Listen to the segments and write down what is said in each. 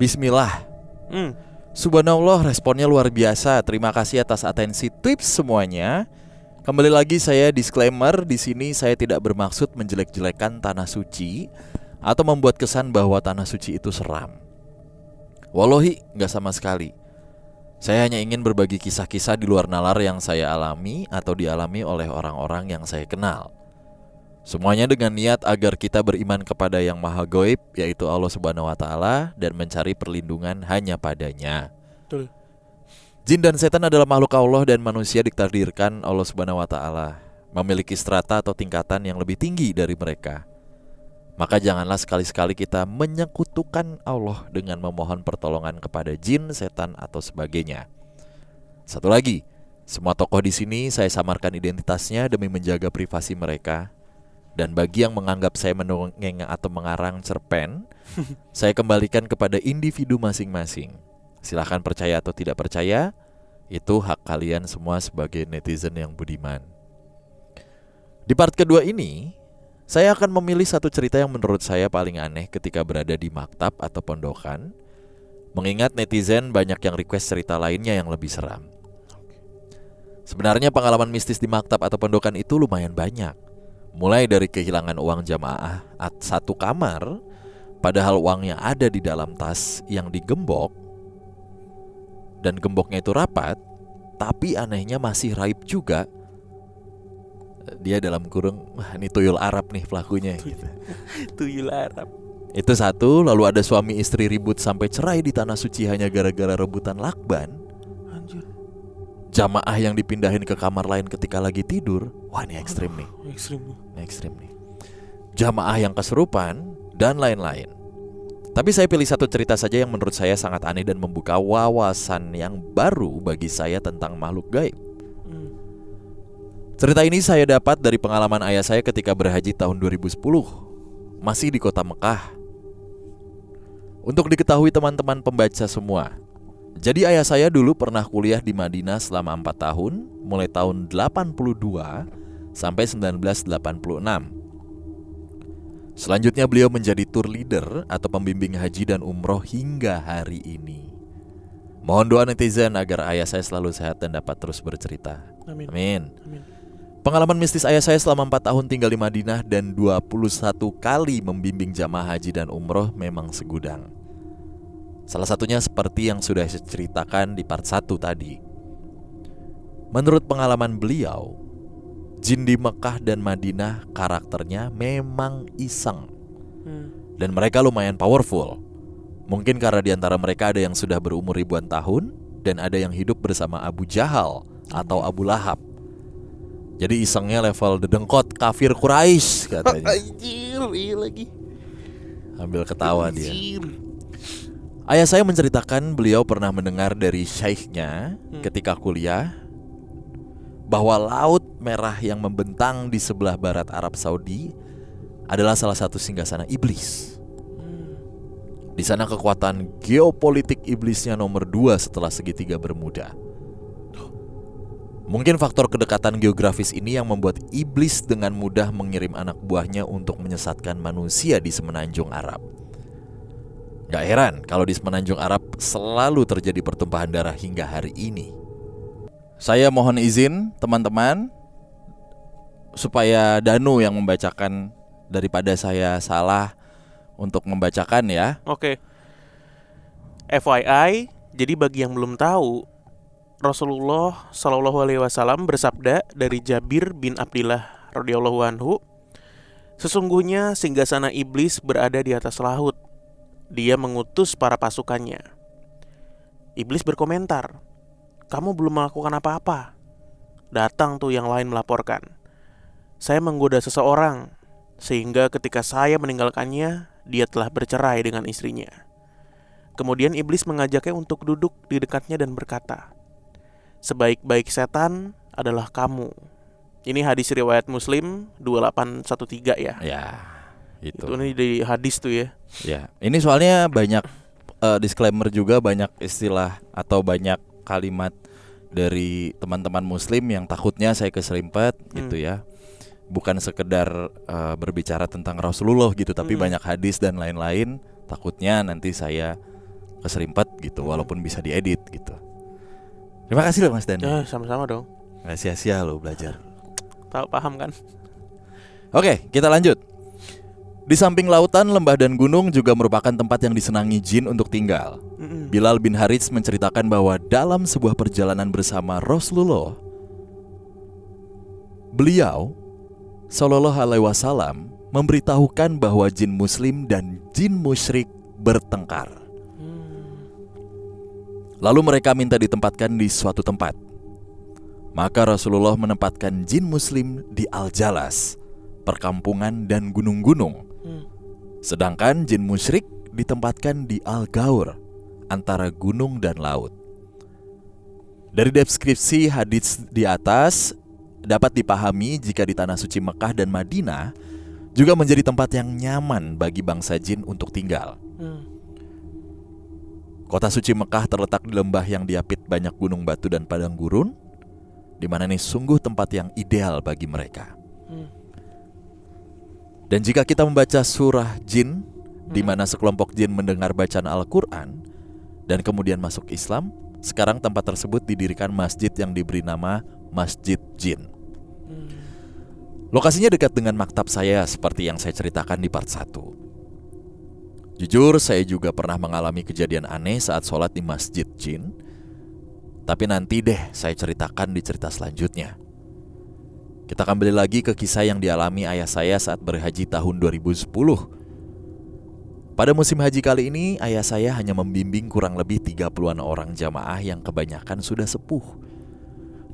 Bismillah. Subhanallah, responnya luar biasa. Terima kasih atas atensi tips semuanya. Kembali lagi saya disclaimer, di sini saya tidak bermaksud menjelek-jelekan tanah suci atau membuat kesan bahwa tanah suci itu seram. Wallahi, nggak sama sekali. Saya hanya ingin berbagi kisah-kisah di luar nalar yang saya alami atau dialami oleh orang-orang yang saya kenal. Semuanya dengan niat agar kita beriman kepada yang maha gaib, yaitu Allah Subhanahu wa Ta'ala, dan mencari perlindungan hanya padanya. Betul. Jin dan setan adalah makhluk Allah dan manusia ditakdirkan Allah Subhanahu wa Ta'ala memiliki strata atau tingkatan yang lebih tinggi dari mereka. Maka janganlah sekali-sekali kita menyekutukan Allah dengan memohon pertolongan kepada jin, setan, atau sebagainya. Satu lagi, semua tokoh di sini saya samarkan identitasnya demi menjaga privasi mereka. Dan bagi yang menganggap saya mendongeng atau mengarang cerpen, saya kembalikan kepada individu masing-masing. Silahkan percaya atau tidak percaya, itu hak kalian semua sebagai netizen yang budiman. Di part kedua ini, saya akan memilih satu cerita yang menurut saya paling aneh ketika berada di maktab atau pondokan. Mengingat netizen banyak yang request cerita lainnya yang lebih seram. Sebenarnya pengalaman mistis di maktab atau pondokan itu lumayan banyak. Mulai dari kehilangan uang jamaah satu kamar, padahal uangnya ada di dalam tas yang digembok, dan gemboknya itu rapat, tapi anehnya masih raib juga. Dia dalam kurung, wah ini tuyul Arab nih pelakunya gitu. Tuyul Arab. Itu satu. Lalu ada suami istri ribut sampai cerai di tanah suci hanya gara-gara rebutan lakban. Anjir. Jamaah yang dipindahin ke kamar lain ketika lagi tidur. Wah ini ekstrim nih. Ekstrim nih. Jamaah yang kesurupan dan lain-lain. Tapi saya pilih satu cerita saja yang menurut saya sangat aneh dan membuka wawasan yang baru bagi saya tentang makhluk gaib. Cerita ini saya dapat dari pengalaman ayah saya ketika berhaji tahun 2010, masih di kota Mekah. Untuk diketahui teman-teman pembaca semua, jadi ayah saya dulu pernah kuliah di Madinah selama 4 tahun, mulai tahun 82 sampai 1986. Selanjutnya beliau menjadi tour leader atau pembimbing haji dan umroh hingga hari ini. Mohon doa netizen agar ayah saya selalu sehat dan dapat terus bercerita. Amin. Pengalaman mistis ayah saya selama 4 tahun tinggal di Madinah dan 21 kali membimbing jamaah haji dan umroh memang segudang. Salah satunya seperti yang sudah saya ceritakan di part 1 tadi. Menurut pengalaman beliau, jin di Mekah dan Madinah karakternya memang iseng. Dan mereka lumayan powerful. Mungkin karena di antara mereka ada yang sudah berumur ribuan tahun dan ada yang hidup bersama Abu Jahal atau Abu Lahab. Jadi isengnya level dedengkot kafir Quraisy katanya. Anjir, iya lagi. Ambil ketawa dia. Ayah saya menceritakan beliau pernah mendengar dari syekhnya ketika kuliah bahwa laut merah yang membentang di sebelah barat Arab Saudi adalah salah satu singgasana iblis. Di sana kekuatan geopolitik iblisnya nomor 2 setelah segitiga Bermuda. Mungkin faktor kedekatan geografis ini yang membuat iblis dengan mudah mengirim anak buahnya untuk menyesatkan manusia di semenanjung Arab. Gak heran kalau di semenanjung Arab selalu terjadi pertumpahan darah hingga hari ini. Saya mohon izin teman-teman supaya Danu yang membacakan daripada saya salah untuk membacakan ya. Oke. FYI, jadi bagi yang belum tahu, Rasulullah Shallallahu Alaihi Wasallam bersabda dari Jabir bin Abdillah radhiyallahu anhu, sesungguhnya singgasana iblis berada di atas laut. Dia mengutus para pasukannya. Iblis berkomentar, kamu belum melakukan apa-apa. Datang tuh yang lain melaporkan, saya menggoda seseorang, sehingga ketika saya meninggalkannya, dia telah bercerai dengan istrinya. Kemudian iblis mengajaknya untuk duduk di dekatnya dan berkata, sebaik-baik setan adalah kamu. Ini hadis riwayat Muslim 2813 ya. Ya, itu nih di hadis tuh ya. Ya, ini soalnya banyak disclaimer juga, banyak istilah atau banyak kalimat dari teman-teman muslim yang takutnya saya keserimpet gitu ya. Bukan sekedar berbicara tentang Rasulullah gitu, tapi banyak hadis dan lain-lain. Takutnya nanti saya keserimpet gitu, walaupun bisa diedit gitu. Terima kasih loh Mas Dani. Sama-sama dong. Gak sia-sia lo belajar. Tahu paham kan? Oke, kita lanjut. Di samping lautan, lembah dan gunung juga merupakan tempat yang disenangi jin untuk tinggal. Bilal bin Harits menceritakan bahwa dalam sebuah perjalanan bersama Rasulullah, beliau Shallallahu Alaihi Wasallam memberitahukan bahwa jin muslim dan jin musyrik bertengkar. Lalu mereka minta ditempatkan di suatu tempat. Maka Rasulullah menempatkan jin muslim di Al-Jalas, perkampungan dan gunung-gunung. Sedangkan jin musyrik ditempatkan di Al-Gaur, antara gunung dan laut. Dari deskripsi hadits di atas dapat dipahami jika di tanah suci Mekah dan Madinah juga menjadi tempat yang nyaman bagi bangsa jin untuk tinggal. Kota suci Mekah terletak di lembah yang diapit banyak gunung batu dan padang gurun, di mana ini sungguh tempat yang ideal bagi mereka. Dan jika kita membaca surah jin, di mana sekelompok jin mendengar bacaan Al-Quran dan kemudian masuk Islam, sekarang tempat tersebut didirikan masjid yang diberi nama Masjid Jin. Lokasinya dekat dengan maktab saya seperti yang saya ceritakan di part 1. Jujur, saya juga pernah mengalami kejadian aneh saat sholat di Masjid Jin. Tapi nanti deh saya ceritakan di cerita selanjutnya. Kita kembali lagi ke kisah yang dialami ayah saya saat berhaji tahun 2010. Pada musim haji kali ini, ayah saya hanya membimbing kurang lebih 30-an orang jamaah yang kebanyakan sudah sepuh.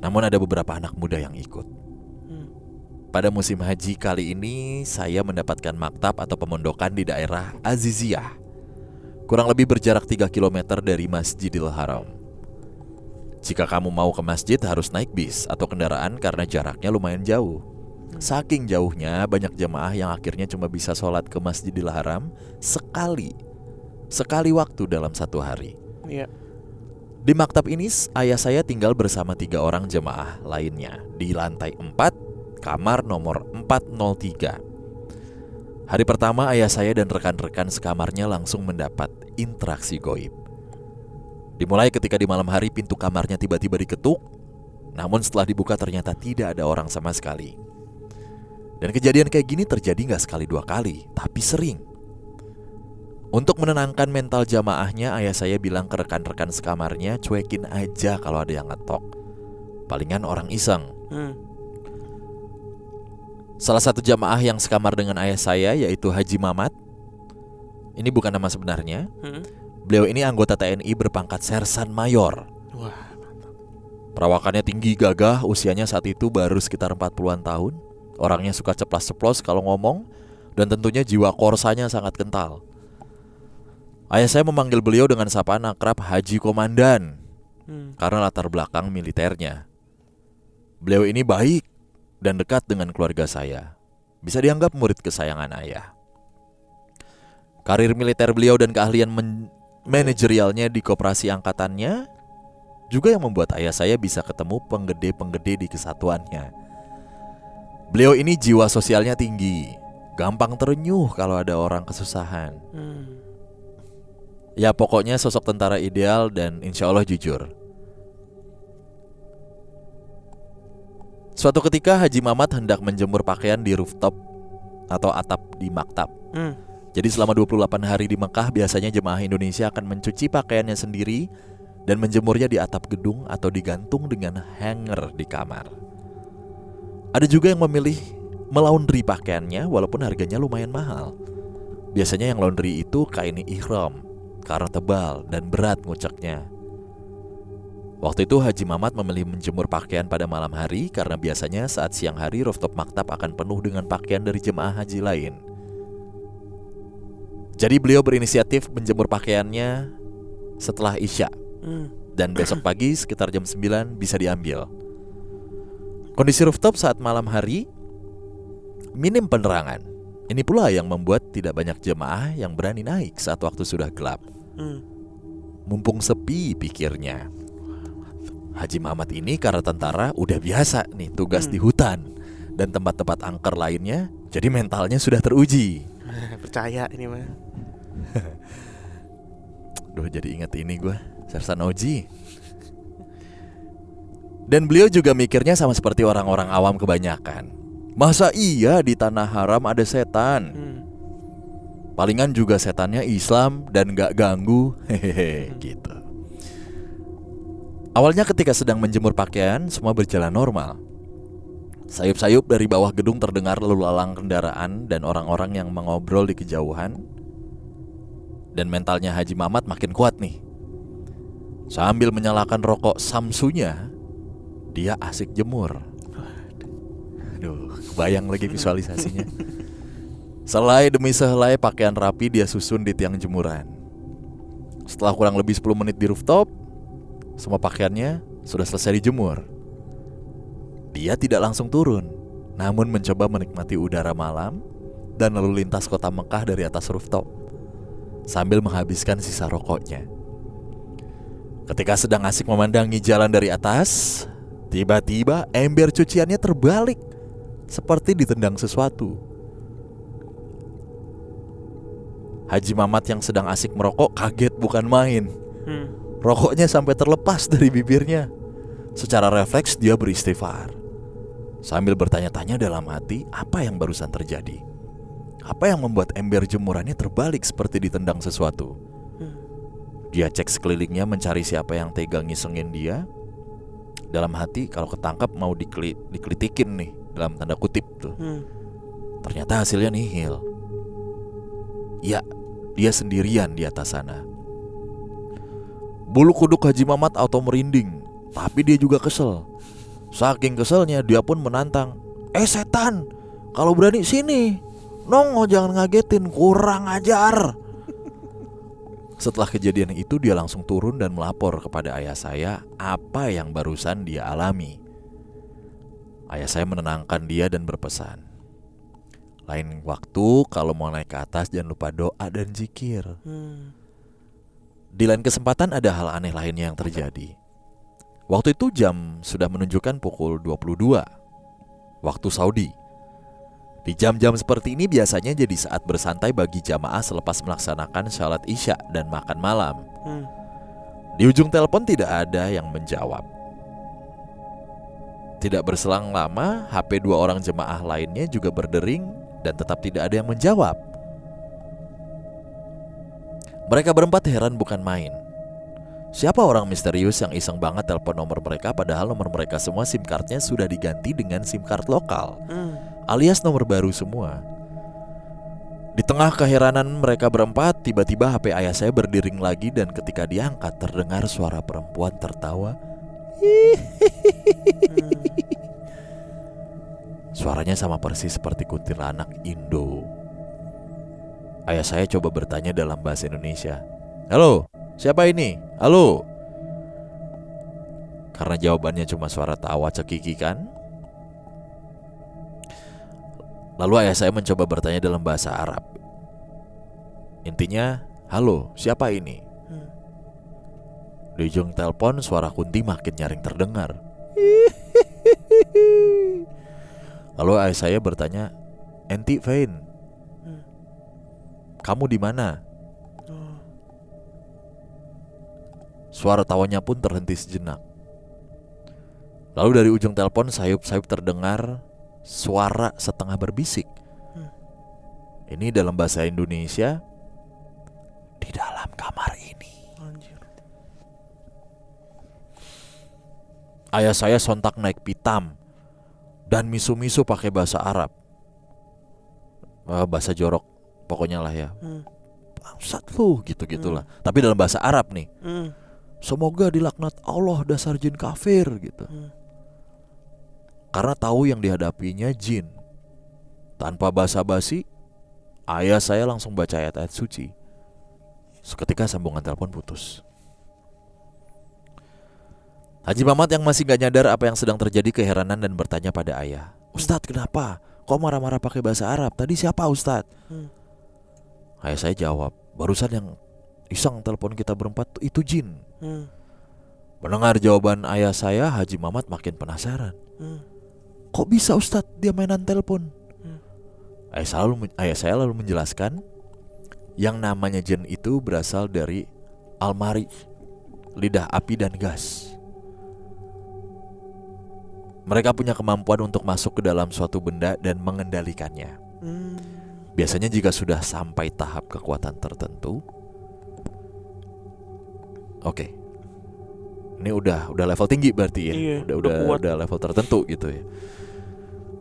Namun ada beberapa anak muda yang ikut. Pada musim haji kali ini, saya mendapatkan maktab atau pemondokan di daerah Aziziyah, kurang lebih berjarak 3 km dari Masjidil Haram. Jika kamu mau ke masjid harus naik bis atau kendaraan karena jaraknya lumayan jauh. Saking jauhnya, banyak jamaah yang akhirnya cuma bisa sholat ke Masjidil Haram sekali waktu dalam satu hari. Di maktab ini, ayah saya tinggal bersama 3 orang jamaah lainnya di lantai 4, kamar nomor 403. Hari pertama ayah saya dan rekan-rekan sekamarnya langsung mendapat interaksi goib. Dimulai ketika di malam hari pintu kamarnya tiba-tiba diketuk, namun setelah dibuka ternyata tidak ada orang sama sekali. Dan kejadian kayak gini terjadi gak sekali 2 kali, tapi sering. Untuk menenangkan mental jamaahnya, ayah saya bilang ke rekan-rekan sekamarnya, cuekin aja kalau ada yang ngetok. Palingan orang iseng. Salah satu jamaah yang sekamar dengan ayah saya yaitu Haji Mamat. Ini bukan nama sebenarnya. Beliau ini anggota TNI berpangkat Sersan Mayor. Wah, mantap. Perawakannya tinggi gagah, usianya saat itu baru sekitar 40-an tahun. Orangnya suka ceplas-ceplos kalau ngomong, dan tentunya jiwa korsanya sangat kental. Ayah saya memanggil beliau dengan sapaan akrab Haji Komandan karena latar belakang militernya. Beliau ini baik dan dekat dengan keluarga saya. Bisa dianggap murid kesayangan ayah. Karir militer beliau dan keahlian manajerialnya di koperasi angkatannya juga yang membuat ayah saya bisa ketemu penggede-penggede di kesatuannya. Beliau ini jiwa sosialnya tinggi, gampang terenyuh kalau ada orang kesusahan. Ya pokoknya sosok tentara ideal dan insya Allah jujur. Suatu ketika Haji Mamat hendak menjemur pakaian di rooftop atau atap di maktab. Jadi selama 28 hari di Mekah biasanya jemaah Indonesia akan mencuci pakaiannya sendiri dan menjemurnya di atap gedung atau digantung dengan hanger di kamar. Ada juga yang memilih melaundry pakaiannya walaupun harganya lumayan mahal. Biasanya yang laundry itu kain ihram karena tebal dan berat nguceknya. Waktu itu Haji Mamat memilih menjemur pakaian pada malam hari karena biasanya saat siang hari rooftop maktab akan penuh dengan pakaian dari jemaah haji lain. Jadi beliau berinisiatif menjemur pakaiannya setelah Isya. Dan besok pagi sekitar jam 9 bisa diambil. Kondisi rooftop saat malam hari minim penerangan. Ini pula yang membuat tidak banyak jemaah yang berani naik saat waktu sudah gelap. Mumpung sepi pikirnya. Haji Mamat ini karena tentara udah biasa nih tugas di hutan dan tempat-tempat angker lainnya, jadi mentalnya sudah teruji. Percaya ini mah. Duh, jadi ingat ini gue, Sersan Oji. Dan beliau juga mikirnya sama seperti orang-orang awam kebanyakan. Masa iya di tanah haram ada setan? Palingan juga setannya Islam dan gak ganggu. Hehehe, gitu. Awalnya ketika sedang menjemur pakaian, semua berjalan normal. Sayup-sayup dari bawah gedung terdengar lalu lalang kendaraan dan orang-orang yang mengobrol di kejauhan. Dan mentalnya Haji Mamat makin kuat nih. Sambil menyalakan rokok samsunya, dia asik jemur. Aduh, kebayang lagi visualisasinya. Selai demi selai pakaian rapi dia susun di tiang jemuran. Setelah kurang lebih 10 menit di rooftop, semua pakaiannya sudah selesai dijemur. Dia tidak langsung turun, namun mencoba menikmati udara malam dan lalu lintas kota Mekah dari atas rooftop sambil menghabiskan sisa rokoknya. Ketika sedang asik memandangi jalan dari atas, tiba-tiba ember cuciannya terbalik, seperti ditendang sesuatu. Haji Mamat yang sedang asik merokok kaget bukan main. Rokoknya sampai terlepas dari bibirnya. Secara refleks dia beristighfar, sambil bertanya-tanya dalam hati apa yang barusan terjadi. Apa yang membuat ember jemurannya terbalik seperti ditendang sesuatu. Dia cek sekelilingnya mencari siapa yang tega ngisengin dia. Dalam hati kalau ketangkap mau dikritikin nih, dalam tanda kutip tuh. Ternyata hasilnya nihil. Ya, dia sendirian di atas sana. Bulu kuduk Haji Mamat auto merinding, tapi dia juga kesel. Saking keselnya dia pun menantang, setan, kalau berani sini. Nongol, jangan ngagetin, kurang ajar. Setelah kejadian itu dia langsung turun dan melapor kepada ayah saya apa yang barusan dia alami. Ayah saya menenangkan dia dan berpesan, lain waktu kalau mau naik ke atas jangan lupa doa dan zikir. Di lain kesempatan ada hal aneh lainnya yang terjadi. Waktu itu jam sudah menunjukkan pukul 22 waktu Saudi. Di jam-jam seperti ini biasanya jadi saat bersantai bagi jamaah selepas melaksanakan salat isya dan makan malam. Di ujung telepon tidak ada yang menjawab. Tidak berselang lama, HP 2 orang jemaah lainnya juga berdering dan tetap tidak ada yang menjawab. Mereka berempat heran bukan main. Siapa orang misterius yang iseng banget telepon nomor mereka padahal nomor mereka semua SIM cardnya sudah diganti dengan SIM card lokal, alias nomor baru semua. Di tengah keheranan mereka berempat, tiba-tiba HP ayah saya berdering lagi dan ketika diangkat terdengar suara perempuan tertawa. Suaranya sama persis seperti kuntilanak Indo. Ayah saya coba bertanya dalam bahasa Indonesia, "Halo, siapa ini? Halo." Karena jawabannya cuma suara tawa cekikikan, lalu ayah saya mencoba bertanya dalam bahasa Arab. Intinya, "Halo, siapa ini?" Di ujung telepon suara Kunti makin nyaring terdengar. Lalu ayah saya bertanya, "Enti Fain, kamu di mana?" Suara tawanya pun terhenti sejenak. Lalu dari ujung telepon sayup-sayup terdengar suara setengah berbisik. Ini dalam bahasa Indonesia, "Di dalam kamar ini." Ayah saya sontak naik pitam dan misu-misu pakai bahasa Arab, bahasa jorok pokoknya lah ya. "Bangsat lu," gitu-gitulah. Tapi dalam bahasa Arab nih. "Semoga dilaknat Allah dasar jin kafir," gitu. Karena tahu yang dihadapinya jin. Tanpa basa-basi, ayah saya langsung baca ayat-ayat suci. Seketika sambungan telepon putus. Haji Mamat yang masih gak nyadar apa yang sedang terjadi keheranan dan bertanya pada ayah, "Ustadz, kenapa? Kok marah-marah pakai bahasa Arab? Tadi siapa Ustadz?" Ayah saya jawab, "Barusan yang iseng telepon kita berempat itu jin." Mendengar jawaban ayah saya, Haji Mamat makin penasaran. "Kok bisa Ustadz dia mainan telepon?" Ayah saya lalu menjelaskan, Yang namanya jin itu berasal dari almari, lidah api dan gas. Mereka punya kemampuan untuk masuk ke dalam suatu benda dan mengendalikannya. Biasanya jika sudah sampai tahap kekuatan tertentu, oke, ini udah level tinggi berarti ya. Iya, udah level tertentu gitu ya.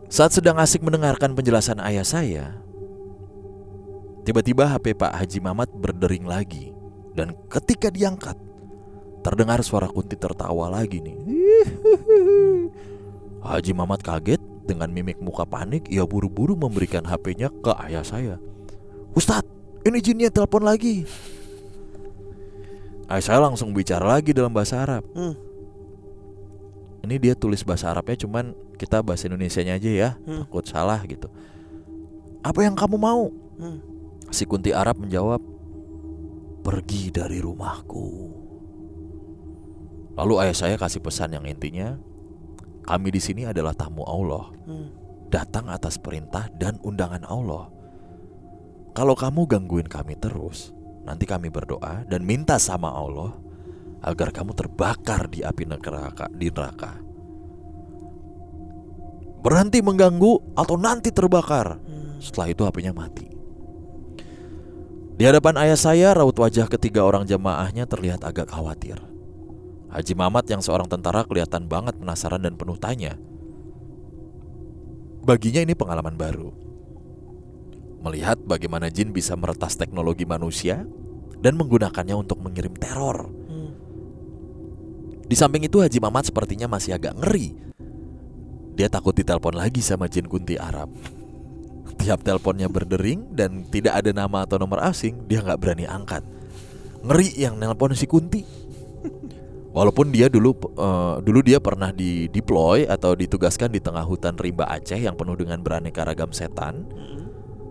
Saat sedang asik mendengarkan penjelasan ayah saya, tiba-tiba HP Pak Haji Mamat berdering lagi. Dan ketika diangkat, terdengar suara Kunti tertawa lagi nih. Haji Mamat kaget. Dengan mimik muka panik, ia buru-buru memberikan HP-nya ke ayah saya. "Ustadz, ini jinnya telepon lagi." Ayah saya langsung bicara lagi dalam bahasa Arab. Ini dia tulis bahasa Arabnya, cuman kita bahasa Indonesianya aja ya, takut salah gitu. "Apa yang kamu mau?" Si Kunti Arab menjawab, "Pergi dari rumahku." Lalu ayah saya kasih pesan yang intinya, kami di sini adalah tamu Allah, datang atas perintah dan undangan Allah. Kalau kamu gangguin kami terus, nanti kami berdoa dan minta sama Allah agar kamu terbakar di api neraka. Berhenti mengganggu atau nanti terbakar. Setelah itu HP-nya mati. Di hadapan ayah saya, raut wajah ketiga orang jamaahnya terlihat agak khawatir. Haji Mamat yang seorang tentara kelihatan banget penasaran dan penuh tanya. Baginya ini pengalaman baru. Melihat bagaimana jin bisa meretas teknologi manusia dan menggunakannya untuk mengirim teror. Di samping itu Haji Mamat sepertinya masih agak ngeri. Dia takut ditelepon lagi sama jin Kunti Arab. Tiap teleponnya berdering dan tidak ada nama atau nomor asing, dia gak berani angkat. Ngeri yang nelpon si Kunti. Walaupun dia dulu dia pernah deploy atau ditugaskan di tengah hutan rimba Aceh yang penuh dengan beraneka ragam setan,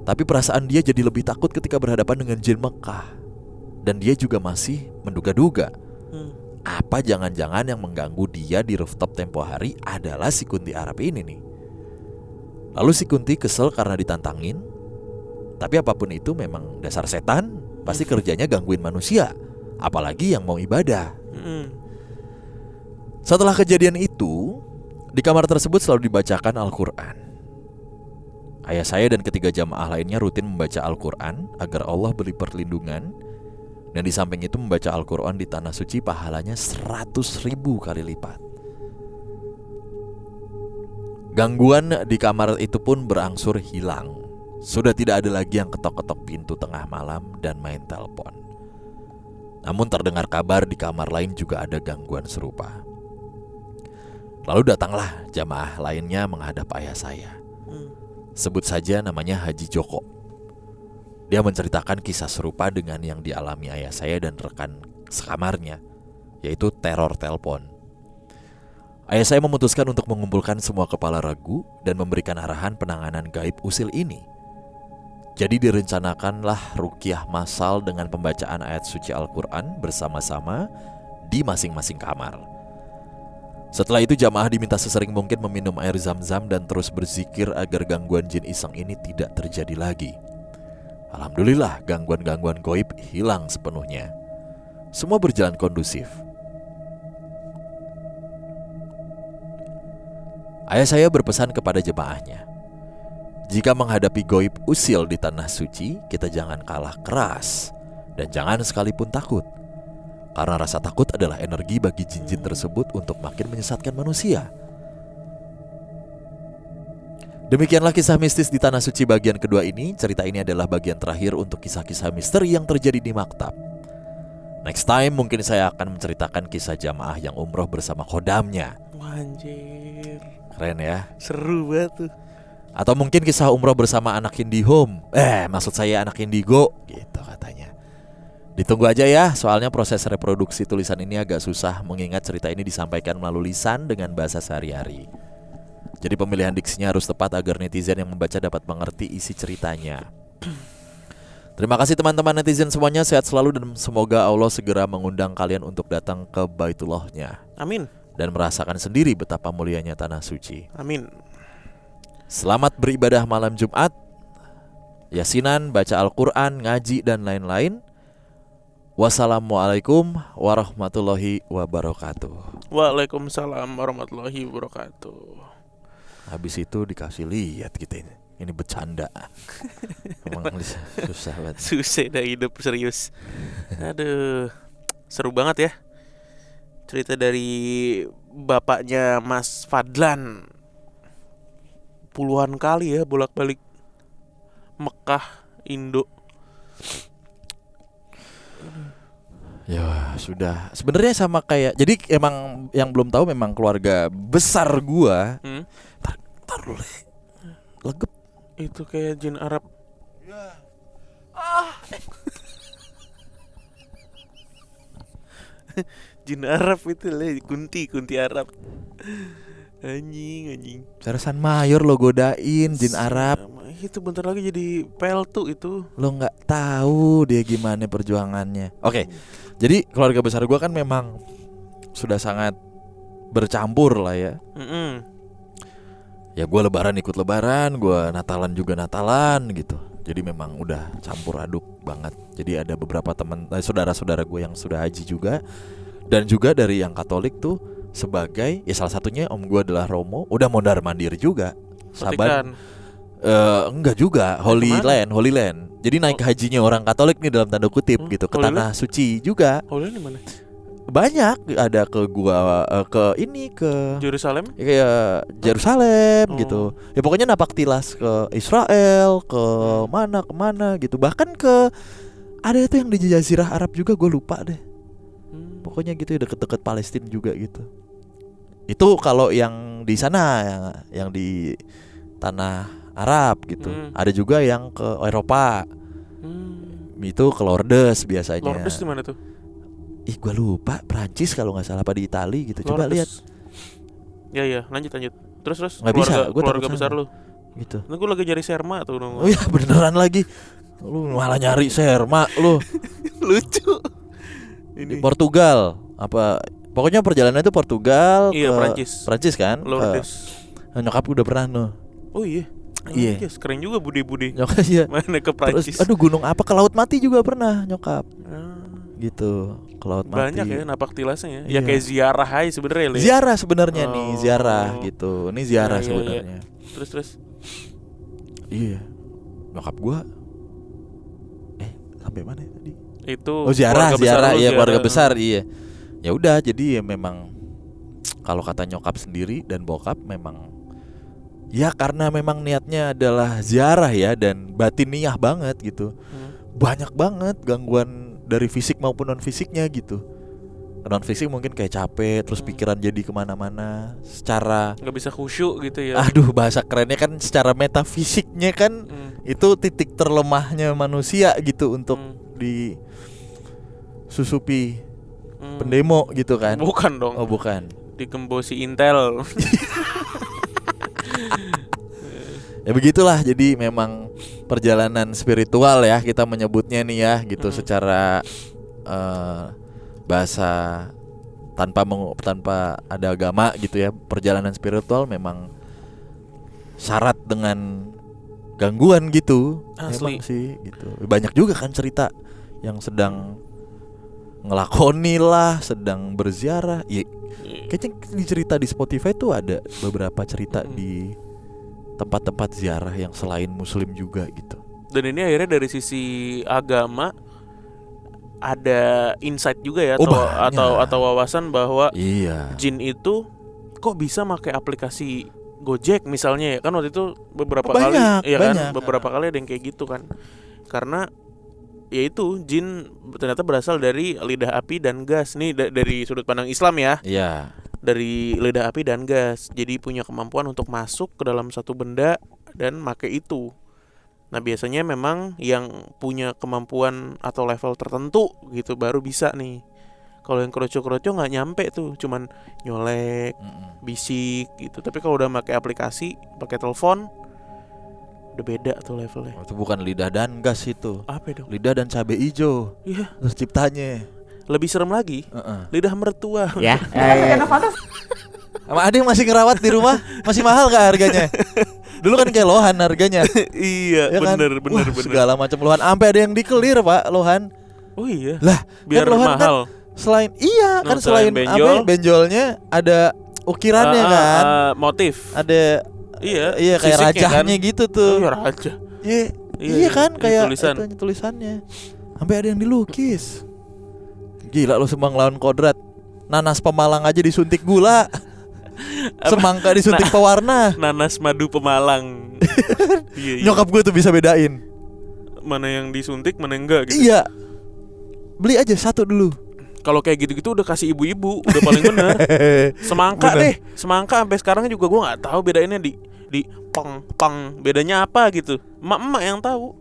tapi perasaan dia jadi lebih takut ketika berhadapan dengan jin Mekah. Dan dia juga masih menduga-duga, apa jangan-jangan yang mengganggu dia di rooftop tempo hari adalah si Kunti Arab ini nih. Lalu si Kunti kesel karena ditantangin. Tapi apapun itu memang dasar setan, pasti kerjanya gangguin manusia, apalagi yang mau ibadah. Setelah kejadian itu, di kamar tersebut selalu dibacakan Al-Quran. Ayah saya dan ketiga jamaah lainnya rutin membaca Al-Quran agar Allah beri perlindungan. Dan di samping itu membaca Al-Quran di tanah suci pahalanya 100.000 kali lipat. Gangguan di kamar itu pun berangsur hilang. Sudah tidak ada lagi yang ketok-ketok pintu tengah malam dan main telepon. Namun terdengar kabar di kamar lain juga ada gangguan serupa. Lalu datanglah jamaah lainnya menghadap ayah saya. Sebut saja namanya Haji Joko. Dia menceritakan kisah serupa dengan yang dialami ayah saya dan rekan sekamarnya, yaitu teror telepon. Ayah saya memutuskan untuk mengumpulkan semua kepala regu dan memberikan arahan penanganan gaib usil ini. Jadi direncanakanlah ruqyah massal dengan pembacaan ayat suci Al-Quran bersama-sama di masing-masing kamar. Setelah itu jamaah diminta sesering mungkin meminum air zam-zam dan terus berzikir agar gangguan jin iseng ini tidak terjadi lagi. Alhamdulillah gangguan-gangguan gaib hilang sepenuhnya. Semua berjalan kondusif. Ayah saya berpesan kepada jemaahnya, jika menghadapi gaib usil di tanah suci, kita jangan kalah keras dan jangan sekalipun takut. Karena rasa takut adalah energi bagi jin-jin tersebut untuk makin menyesatkan manusia. Demikianlah kisah mistis di Tanah Suci bagian kedua ini. Cerita ini adalah bagian terakhir untuk kisah-kisah misteri yang terjadi di maktab. Next time mungkin saya akan menceritakan kisah jamaah yang umroh bersama khodamnya. Anjir, Keren ya. seru banget tuh. Atau mungkin kisah umroh bersama anak IndiHome. Maksud saya anak Indigo gitu katanya. Ditunggu aja ya, soalnya proses reproduksi tulisan ini agak susah mengingat cerita ini disampaikan melalui lisan dengan bahasa sehari-hari. Jadi pemilihan diksinya harus tepat agar netizen yang membaca dapat mengerti isi ceritanya. Terima kasih teman-teman netizen semuanya, sehat selalu dan semoga Allah segera mengundang kalian untuk datang ke Baitullahnya. Amin. Dan merasakan sendiri betapa mulianya Tanah Suci. Amin. Selamat beribadah malam Jumat yasinan, baca Al-Quran, ngaji dan lain-lain. Wassalamualaikum warahmatullahi wabarakatuh. Waalaikumsalam warahmatullahi wabarakatuh. Habis itu dikasih lihat kita ini bercanda. Emang susah banget. Susah dah hidup serius. Aduh, seru banget ya. Cerita dari bapaknya Mas Fadlan. Puluhan kali ya bolak-balik Mekah, Indo. Ya sudah. Sebenarnya sama kayak. Jadi emang yang belum tahu memang keluarga besar gua. Tar dulu. Legep. Itu kayak jin Arab. Jin Arab itu lah, kunti Arab. Anjing. Sarasan Mayor lo godain jin Arab. Itu bentar lagi jadi peltu itu. Lo nggak tahu dia gimana perjuangannya. Oke. Jadi keluarga besar gua kan memang sudah sangat bercampur lah ya. Ya gua lebaran ikut lebaran, gua Natalan juga Natalan gitu. Jadi memang udah campur aduk banget. Jadi ada beberapa teman saudara-saudara gue yang sudah haji juga. Dan juga dari yang Katolik tuh sebagai ya salah satunya om gue adalah Romo, udah mondar mandir juga. Saban. Enggak juga, Holy Land. Jadi naik hajinya orang Katolik nih dalam tanda kutip gitu ke tanah suci juga. Holy Land di mana? Banyak, ada ke gua ke Yerusalem? Kayak Yerusalem gitu. Ya pokoknya napak tilas ke Israel, ke kemana gitu. Bahkan ke ada itu yang di Jazirah Arab juga, gue lupa deh. Pokoknya gitu deket-deket Palestina juga gitu. Itu kalau yang di sana yang di tanah Arab gitu. Ada juga yang ke Eropa. Itu ke Lourdes biasanya. Lourdes di mana tuh? Ih, gue lupa. Prancis kalau nggak salah, apa di Itali gitu. Coba lihat. Ya, lanjut. Terus nggak bisa, keluarga besar lu. Gitu. Nah, gue lagi nyari serma tuh. Oh ya beneran lagi. Lu malah nyari serma lu. Lucu. Di Portugal apa? Pokoknya perjalanan itu Portugal ke Prancis kan? Lourdes. Nyokap udah pernah no. Oh iya. Iya. Keren juga budi. Nyokap ya. Mana ke Prancis? Terus, gunung apa ke Laut Mati juga pernah nyokap. Gitu, ke Laut Mati. Banyak ya napak tilasnya ya. Ya kayak ziarah aja sebenarnya. Ziarah sebenarnya nih, ziarah gitu. Ini ziarah sebenarnya. Terus. Iya. Nyokap gua sampai mana tadi? Itu ziarah ya, keluarga besar iya. Ya udah, jadi ya memang kalau kata nyokap sendiri dan bokap memang ya karena memang niatnya adalah ziarah ya dan batiniah banget gitu. Banyak banget gangguan dari fisik maupun non fisiknya gitu. Non fisik mungkin kayak capek, terus pikiran jadi kemana-mana, secara nggak bisa khusyuk gitu ya. Aduh, bahasa kerennya kan secara metafisiknya kan itu titik terlemahnya manusia gitu untuk disusupi pendemo gitu kan. Bukan dong. Oh bukan. Digembosi Intel. Ya begitulah, jadi memang perjalanan spiritual ya kita menyebutnya nih ya gitu, secara bahasa tanpa ada agama gitu ya. Perjalanan spiritual memang syarat dengan gangguan gitu. Asli. Memang sih gitu. Banyak juga kan cerita yang sedang ngelakoni lah, sedang berziarah. Ya, kayaknya di cerita di Spotify tuh ada beberapa cerita di tempat-tempat ziarah yang selain muslim juga gitu. Dan ini akhirnya dari sisi agama ada insight juga ya, atau wawasan bahwa jin itu kok bisa pakai aplikasi Gojek misalnya ya kan, waktu itu beberapa kali ada yang kayak gitu kan, karena yaitu jin ternyata berasal dari lidah api dan gas nih, dari sudut pandang Islam ya. Iya. Dari lidah api dan gas, jadi punya kemampuan untuk masuk ke dalam satu benda dan make itu. Nah biasanya memang yang punya kemampuan atau level tertentu gitu baru bisa nih. Kalau yang kroco-kroco nggak nyampe tuh, cuman nyolek, bisik gitu. Tapi kalau udah pakai aplikasi, pakai telepon, udah beda tuh levelnya. Itu bukan lidah dan gas itu. Apa dong? Lidah dan cabai hijau. Iya. Terciptanya. Lebih serem lagi, lidah mertua. Ya. Sama ada yang masih ngerawat di rumah, masih mahal gak harganya? Dulu kan kayak lohan harganya. Iya, Ya kan? bener. Wah, segala macam lohan, sampai ada yang dikelir Pak lohan. Oh iya. Lah, Biar kan lohan mahal. Selain kan Selain selain benjol, benjolnya ada ukirannya kan. Motif. Ada Iya, kayak sisiknya rajahnya kan? gitu tuh. Iya, raja. Iya kan ini kayak tulisan. itu tulisannya. Sampai ada yang dilukis. Gila lo Semang lawan Kodrat. Nanas Pemalang aja disuntik gula. Semangka disuntik pewarna. Nanas madu Pemalang. Iya. Nyokap gue tuh bisa bedain. Mana yang disuntik, mana yang enggak gitu. Iya. Beli aja satu dulu. Kalau kayak gitu-gitu udah kasih ibu-ibu, udah paling bener. Semangka Bener. deh. Semangka sampai sekarang juga gue nggak tahu bedainnya di pang bedanya apa gitu. Emak-emak yang tahu.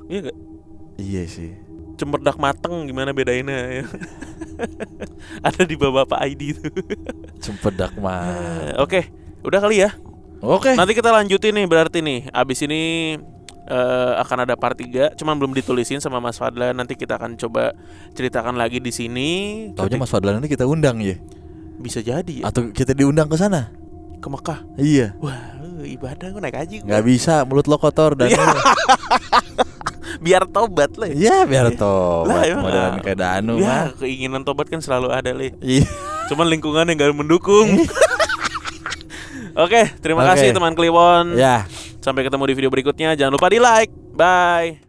Iya gak? Iya sih. Cempedak mateng gimana bedainnya ya. Ada di bapak ID itu. Cempedak mah. Oke, udah kali ya. Oke. Nanti kita lanjutin nih berarti nih. Abis ini akan ada part 3, cuman belum ditulisin sama Mas Fadlan. Nanti kita akan coba ceritakan lagi di sini. Taunya Mas Fadlan ini kita undang ya. Bisa jadi ya. Atau kita diundang ke sana. Ke Mekah. Iya. Wah, ibadah gue naik haji gua. Nggak bisa, mulut lo kotor dan Biar tobat lah. iya biar Lah, tobat emang modelan kayak Danu Ya, mah. keinginan tobat kan selalu ada, Le. Iya. Cuman lingkungan yang gak mendukung. Oke, terima Oke. kasih teman Kliwon. Ya. Sampai ketemu di video berikutnya. Jangan lupa di like. Bye.